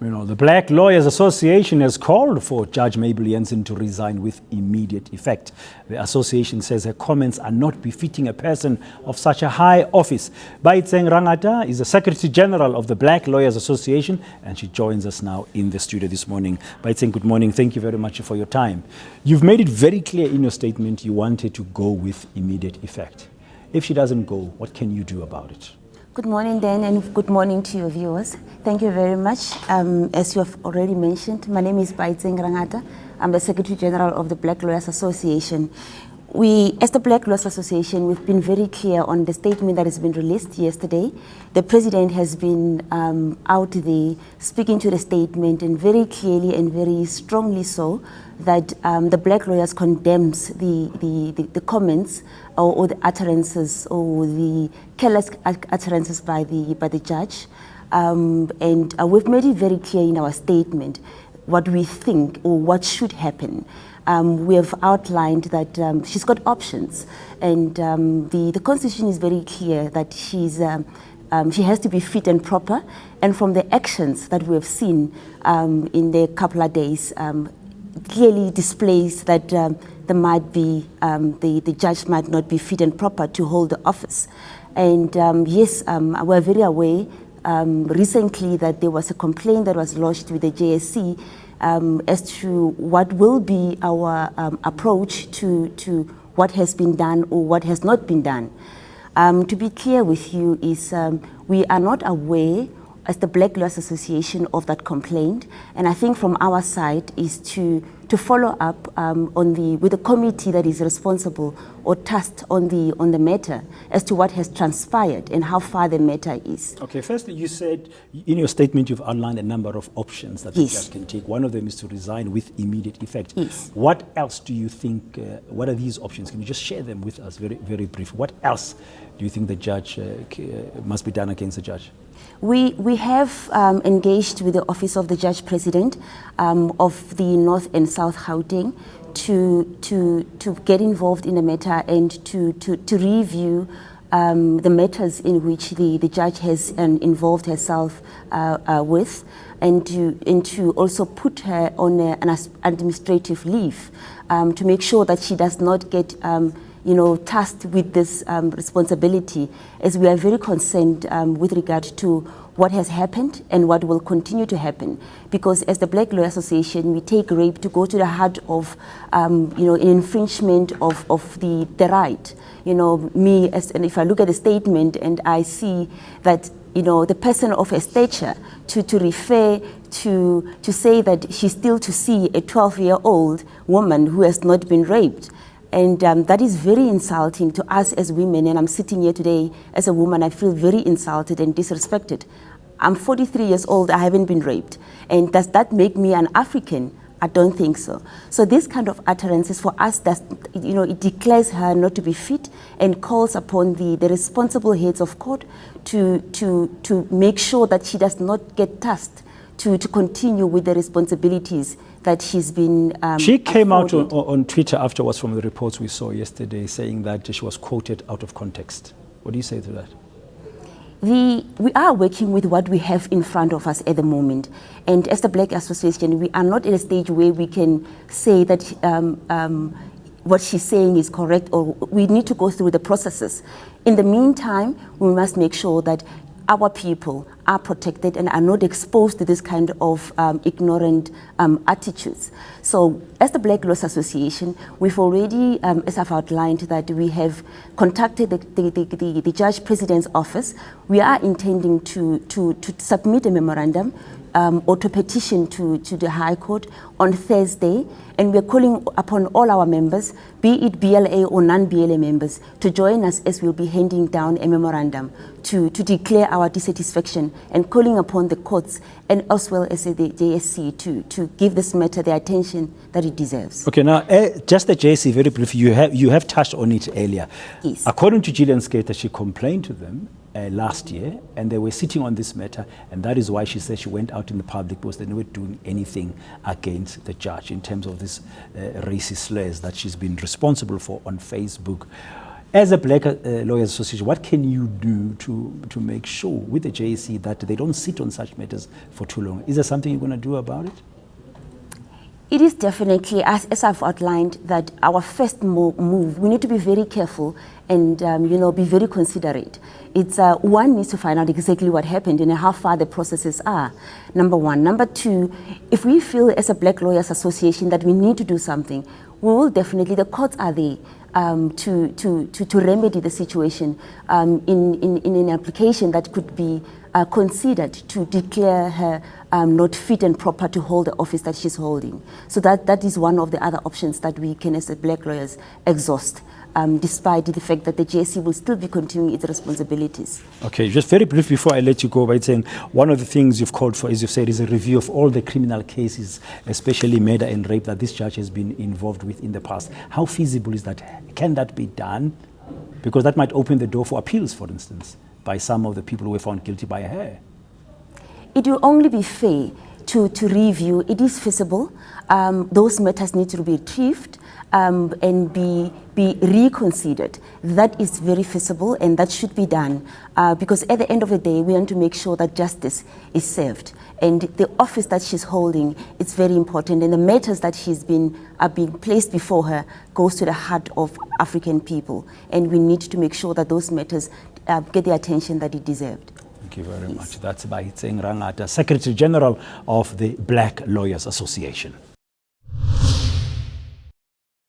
You know, the Black Lawyers Association has called for Judge Mabel Jansen to resign with immediate effect. The association says her comments are not befitting a person of such a high office. Baitseng Rangata is the Secretary General of the Black Lawyers Association, and she joins us now in the studio this morning. Baitseng, good morning. Thank you very much for your time. You've made it very clear in your statement you wanted to go with immediate effect. If she doesn't go, what can you do about it? Good morning, Dan, and good morning to your viewers. Thank you very much. As you have already mentioned, my name is Baitseng Rangata. I'm the Secretary General of the Black Lawyers Association. As the Black Lawyers Association, we've been very clear on the statement that has been released yesterday. The President has been out there speaking to the statement, and very clearly and very strongly so, that the Black Lawyers condemns the comments or the utterances or the careless utterances by the judge. And we've made it very clear in our statement what we think or what should happen. We have outlined that she's got options, and the Constitution is very clear that she has to be fit and proper, and from the actions that we have seen in the couple of days, clearly displays that the judge might not be fit and proper to hold the office. And yes, we're very aware recently that there was a complaint that was lodged with the JSC as to what will be our approach to what has been done or what has not been done. To be clear with you is we are not aware as the Black Lawyers Association of that complaint, and I think from our side is to follow up with the committee that is responsible or tasked on the matter as to what has transpired and how far the matter is. Okay, firstly, you said in your statement you've outlined a number of options that the judge can take. One of them is to resign with immediate effect. Yes. What else do you think, what are these options? Can you just share them with us very, very brief? What else do you think the judge must be done against the judge? We have engaged with the Office of the Judge President of the North and South Gauteng to get involved in the matter and to review the matters in which the judge has involved herself with, and to also put her on an administrative leave to make sure that she does not get tasked with this responsibility, as we are very concerned with regard to what has happened and what will continue to happen. Because as the Black Lawyers Association, we take rape to go to the heart of, an infringement of the right. And if I look at the statement and I see that, the person of a stature to refer to say that she's still to see a 12-year-old woman who has not been raped. And that is very insulting to us as women, and I'm sitting here today as a woman, I feel very insulted and disrespected. I'm 43 years old, I haven't been raped. And does that make me an African? I don't think so. So this kind of utterances for us, it declares her not to be fit and calls upon the responsible heads of court to make sure that she does not get tasked to continue with the responsibilities that she's been She came out on Twitter afterwards from the reports we saw yesterday saying that she was quoted out of context. What do you say to that? We are working with what we have in front of us at the moment. And as the Black Association, we are not at a stage where we can say that what she's saying is correct, or we need to go through the processes. In the meantime, we must make sure that our people are protected and are not exposed to this kind of ignorant attitudes. So as the Black Lawyers Association, we've already, as I've outlined, that we have contacted the Judge President's office. We are intending to submit a memorandum or to petition to the High Court on Thursday, and we're calling upon all our members, be it BLA or non-BLA members, to join us as we'll be handing down a memorandum to declare our dissatisfaction, and calling upon the courts and as well as the JSC to give this matter the attention that it deserves. Okay, now just the JSC, very briefly, you have touched on it earlier. Yes. According to Gillian Skater, she complained to them last year, and they were sitting on this matter, and that is why she said she went out in the public because they weren't doing anything against the judge in terms of this racist slurs that she's been responsible for on Facebook. As a Black Lawyers Association, what can you do to make sure with the JSE that they don't sit on such matters for too long? Is there something you're going to do about it? It is definitely, as I've outlined, that our first move, we need to be very careful and be very considerate. It's one needs to find out exactly what happened and how far the processes are. Number one. Number two, if we feel as a Black Lawyers Association that we need to do something, we will definitely, the courts are there to remedy the situation in an application that could be considered to declare her not fit and proper to hold the office that she's holding. So that is one of the other options that we can, as a Black lawyers, exhaust, despite the fact that the JSE will still be continuing its responsibilities. Okay, just very brief before I let you go, by saying one of the things you've called for, as you've said, is a review of all the criminal cases, especially murder and rape, that this judge has been involved with in the past. How feasible is that? Can that be done? Because that might open the door for appeals, for instance, by some of the people who were found guilty by her. It will only be fair to review. It is feasible. Those matters need to be retrieved and be reconsidered. That is very feasible and that should be done because at the end of the day, we want to make sure that justice is served. And the office that she's holding, it's very important. And the matters that are being placed before her goes to the heart of African people. And we need to make sure that those matters get the attention that it deserved. Thank you very much. That's Baitseng Rangata, Secretary General of the Black Lawyers Association.